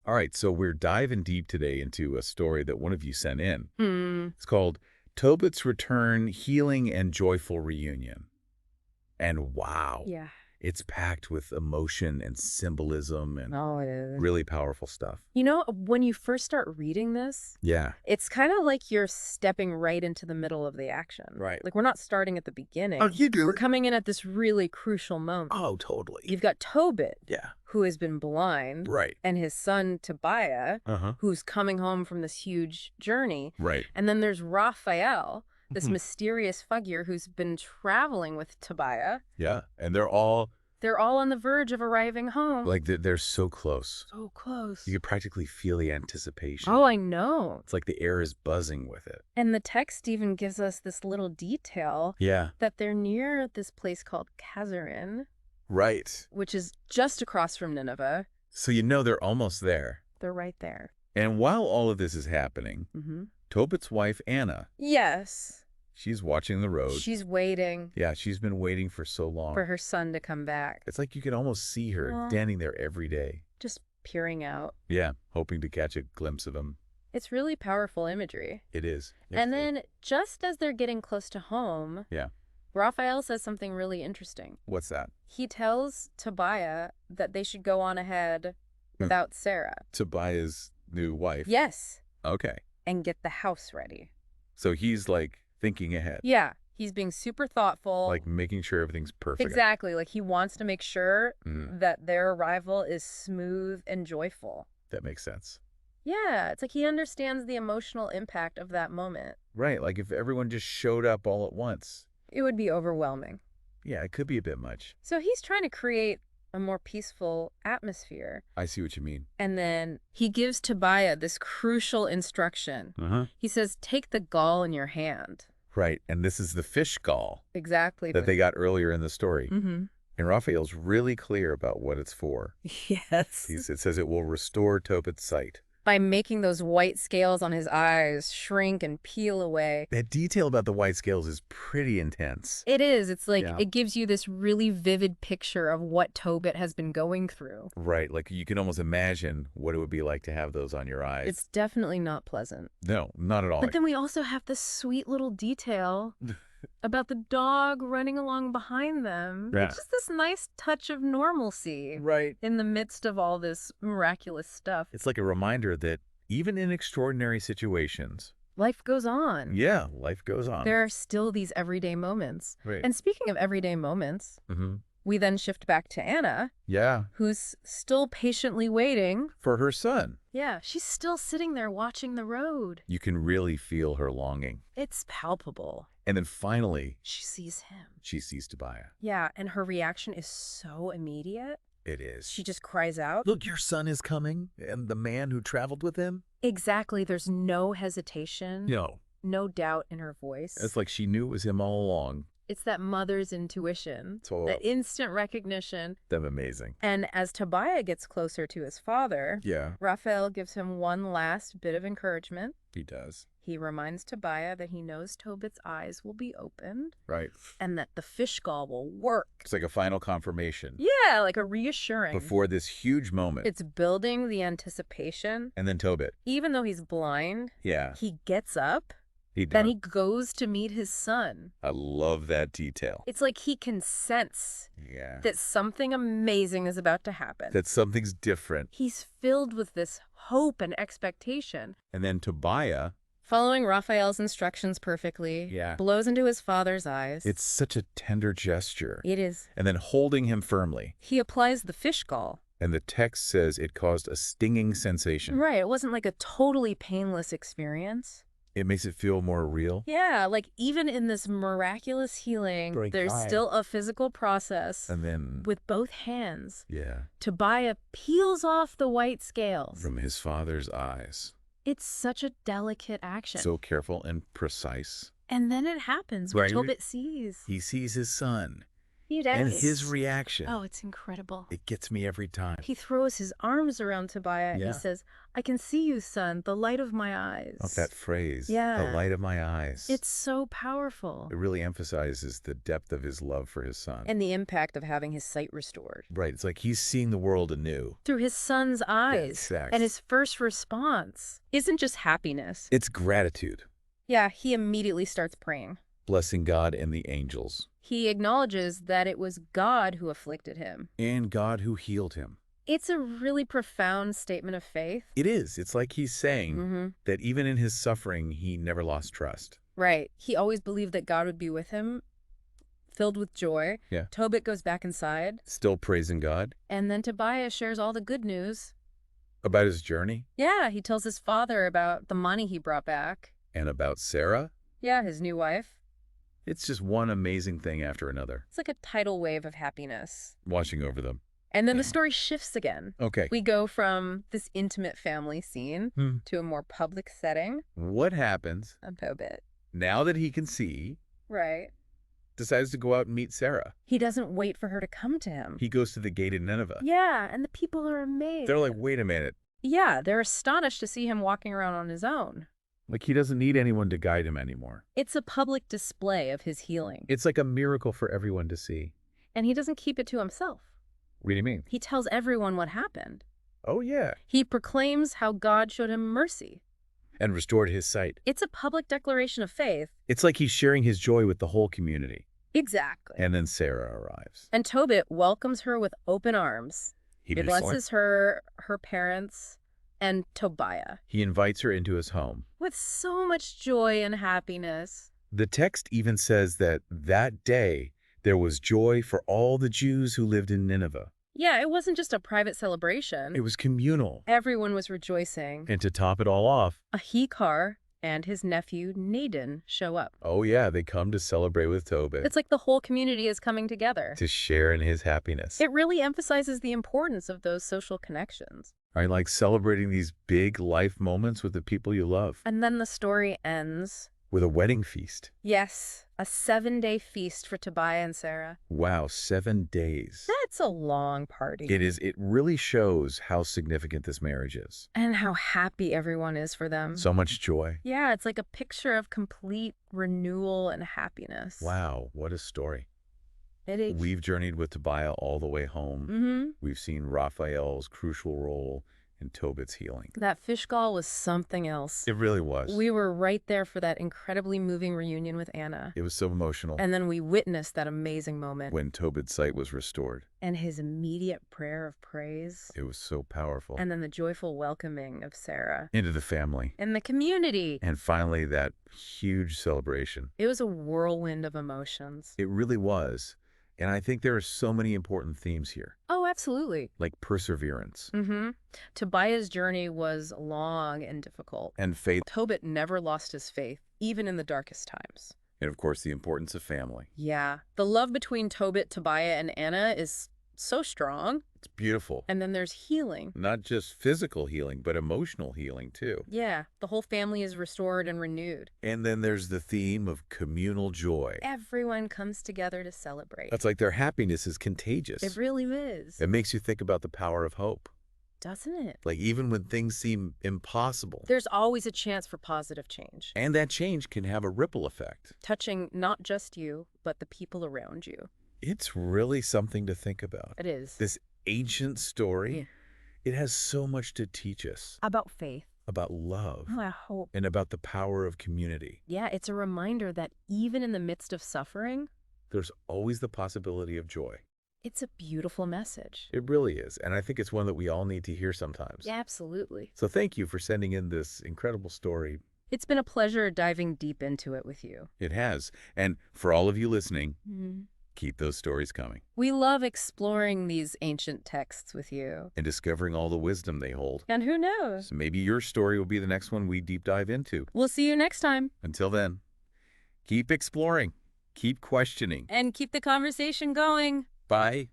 All right, so we're diving deep today into a story that one of you sent in. It's called Tobit's Return, Healing and Joyful Reunion. And wow, Yeah. it's packed with emotion and symbolism and Oh, it is. really powerful stuff. You know, when you first start reading this, Yeah, it's kind of like you're stepping right into the middle of the action. right. Like, we're not starting at the beginning. Oh, you do. We're coming in at this really crucial moment. Oh, totally. You've got Tobit, Yeah, who has been blind, right. and his son, Tobiah, Uh-huh. who's coming home from this huge journey. Right. And then there's Raphael, this mysterious figure who's been traveling with Tobiah. Yeah, and they're all They're all on the verge of arriving home. like they're so close. So close. You could practically feel the anticipation. Oh, I know. It's like the air is buzzing with it. And the text even gives us this little detail Yeah, that they're near this place called Kazarin, right. which is just across from Nineveh. So you know they're almost there. They're right there. And while all of this is happening, Tobit's wife, Anna, Yes. she's watching the road. She's waiting Yeah, she's been waiting for so long. for her son to come back. It's like you can almost see her Aw. standing there every day. Just peering out. Yeah, hoping to catch a glimpse of him. It's really powerful imagery. It is. And then just as they're getting close to home, Yeah. Raphael says something really interesting. What's that? He tells Tobiah that they should go on ahead without Sarah. Tobiah's new wife. Yes. Okay. And get the house ready. So he's like thinking ahead. Yeah. He's being super thoughtful. Like making sure everything's perfect. Exactly. Like he wants to make sure Mhm. that their arrival is smooth and joyful. That makes sense. Yeah. It's like he understands the emotional impact of that moment. Right. Like if everyone just showed up all at once. It would be overwhelming. Yeah, it could be a bit much. So he's trying to create a more peaceful atmosphere. I see what you mean. And then he gives Tobiah this crucial instruction. He says, take the gall in your hand. Right. And this is the fish gall Exactly. that they got earlier in the story. Mm-hmm. And Raphael's really clear about what it's for. Yes. It says it will restore Tobit's sight. By making those white scales on his eyes shrink and peel away. That detail about the white scales is pretty intense. It is. It's like, Yeah. it gives you this really vivid picture of what Tobit has been going through. Right. Like you can almost imagine what it would be like to have those on your eyes. It's definitely not pleasant. No, not at all. But then we also have this sweet little detail about the dog running along behind them. Yeah. It's just this nice touch of normalcy Right. in the midst of all this miraculous stuff. It's like a reminder that even in extraordinary situations, Life goes on. yeah, life goes on. There are still these everyday moments. Right. And speaking of everyday moments, we then shift back to Anna, Yeah, who's still patiently waiting. for her son. Yeah, she's still sitting there watching the road. You can really feel her longing. It's palpable. And then finally, She sees him. she sees Tobiah. Yeah, and her reaction is so immediate. It is. She just cries out. Look, your son is coming, and the man who traveled with him? Exactly. There's no hesitation, No. no doubt in her voice. It's like she knew it was him all along. It's that mother's intuition, So that instant recognition. them amazing. And as Tobiah gets closer to his father, Yeah, Raphael gives him one last bit of encouragement. he does. He reminds Tobiah that he knows Tobit's eyes will be opened Right. and that the fish gall will work. It's like a final confirmation. Yeah, like a reassuring. Before this huge moment. It's building the anticipation. And then Tobit. Even though he's blind, Yeah, he gets up, he does. then he goes to meet his son. I love that detail. It's like he can sense Yeah. that something amazing is about to happen. That something's different. He's filled with this hope and expectation. And then Tobiah, Following Raphael's instructions perfectly, Yeah. blows into his father's eyes. it's such a tender gesture. It is. And then holding him firmly. He applies the fish gall. And the text says it caused a stinging sensation. Right, it wasn't like a totally painless experience. It makes it feel more real. Yeah, like even in this miraculous healing, Very there's kind. still a physical process. And then, With both hands, yeah, Tobiah peels off the white scales. from his father's eyes. It's such a delicate action. So careful and precise. And then it happens. Right. Tobit sees. He sees his son. He does. And his reaction. Oh, it's incredible. It gets me every time. He throws his arms around Tobiah and he says, I can see you, son, the light of my eyes. Oh, that phrase. Yeah. The light of my eyes. It's so powerful. It really emphasizes the depth of his love for his son. And the impact of having his sight restored. Right. It's like he's seeing the world anew. Through his son's eyes. Exactly. And his first response isn't just happiness. It's gratitude. Yeah, he immediately starts praying. Blessing God and the angels. He acknowledges that it was God who afflicted him. And God who healed him. It's a really profound statement of faith. It is. It's like he's saying that even in his suffering, he never lost trust. Right. He always believed that God would be with him, filled with joy. Yeah. Tobit goes back inside. Still praising God. And then Tobiah shares all the good news. About his journey. Yeah, he tells his father about the money he brought back. And about Sarah. Yeah, his new wife. It's just one amazing thing after another. It's like a tidal wave of happiness. Watching over them. And then the story shifts again. Okay. We go from this intimate family scene to a more public setting. What happens On Tobit. now that he can see, Right. decides to go out and meet Sarah? He doesn't wait for her to come to him. He goes to the gate in Nineveh. Yeah, and the people are amazed. They're like, wait a minute. Yeah, they're astonished to see him walking around on his own. Like he doesn't need anyone to guide him anymore. It's a public display of his healing. It's like a miracle for everyone to see. And he doesn't keep it to himself. What do you mean? He tells everyone what happened. Oh, yeah. He proclaims how God showed him mercy. And restored his sight. It's a public declaration of faith. It's like he's sharing his joy with the whole community. Exactly. And then Sarah arrives. And Tobit welcomes her with open arms. He blesses her parents, and Tobiah. He invites her into his home. With so much joy and happiness. The text even says that day there was joy for all the Jews who lived in Nineveh. Yeah, it wasn't just a private celebration. It was communal. Everyone was rejoicing. And to top it all off, Ahikar and his nephew Nadin show up. Oh yeah, they come to celebrate with Tobit. It's like the whole community is coming together. To share in his happiness. It really emphasizes the importance of those social connections. I like celebrating these big life moments with the people you love. And then the story ends with a wedding feast. Yes, a 7-day feast for Tobiah and Sarah. Wow, 7 days. That's a long party. It is. It really shows how significant this marriage is. And how happy everyone is for them. So much joy. Yeah, it's like a picture of complete renewal and happiness. Wow, what a story. It is. We've journeyed with Tobiah all the way home. We've seen Raphael's crucial role in Tobit's healing. That fish gall was something else. It really was. We were right there for that incredibly moving reunion with Anna. It was so emotional. And then we witnessed that amazing moment. When Tobit's sight was restored. And his immediate prayer of praise. It was so powerful. And then the joyful welcoming of Sarah. Into the family. In the community. And finally, that huge celebration. It was a whirlwind of emotions. It really was. And I think there are so many important themes here. Oh, absolutely. Like perseverance. Tobiah's journey was long and difficult. And faith. Tobit never lost his faith, even in the darkest times. And of course, the importance of family. Yeah. The love between Tobit, Tobiah, and Anna is so strong. It's beautiful. And then there's healing. Not just physical healing, but emotional healing, too. Yeah. The whole family is restored and renewed. And then there's the theme of communal joy. Everyone comes together to celebrate. That's like their happiness is contagious. It really is. It makes you think about the power of hope. Doesn't it? Like even when things seem impossible. There's always a chance for positive change. And that change can have a ripple effect. Touching not just you, but the people around you. It's really something to think about. It is. This ancient story, it has so much to teach us. About faith. About love. Oh, I hope. And about the power of community. Yeah, it's a reminder that even in the midst of suffering, there's always the possibility of joy. It's a beautiful message. It really is. And I think it's one that we all need to hear sometimes. Yeah, absolutely. So thank you for sending in this incredible story. It's been a pleasure diving deep into it with you. It has. And for all of you listening, keep those stories coming. We love exploring these ancient texts with you. And discovering all the wisdom they hold. And who knows? So maybe your story will be the next one we deep dive into. We'll see you next time. Until then, keep exploring, keep questioning. And keep the conversation going. Bye.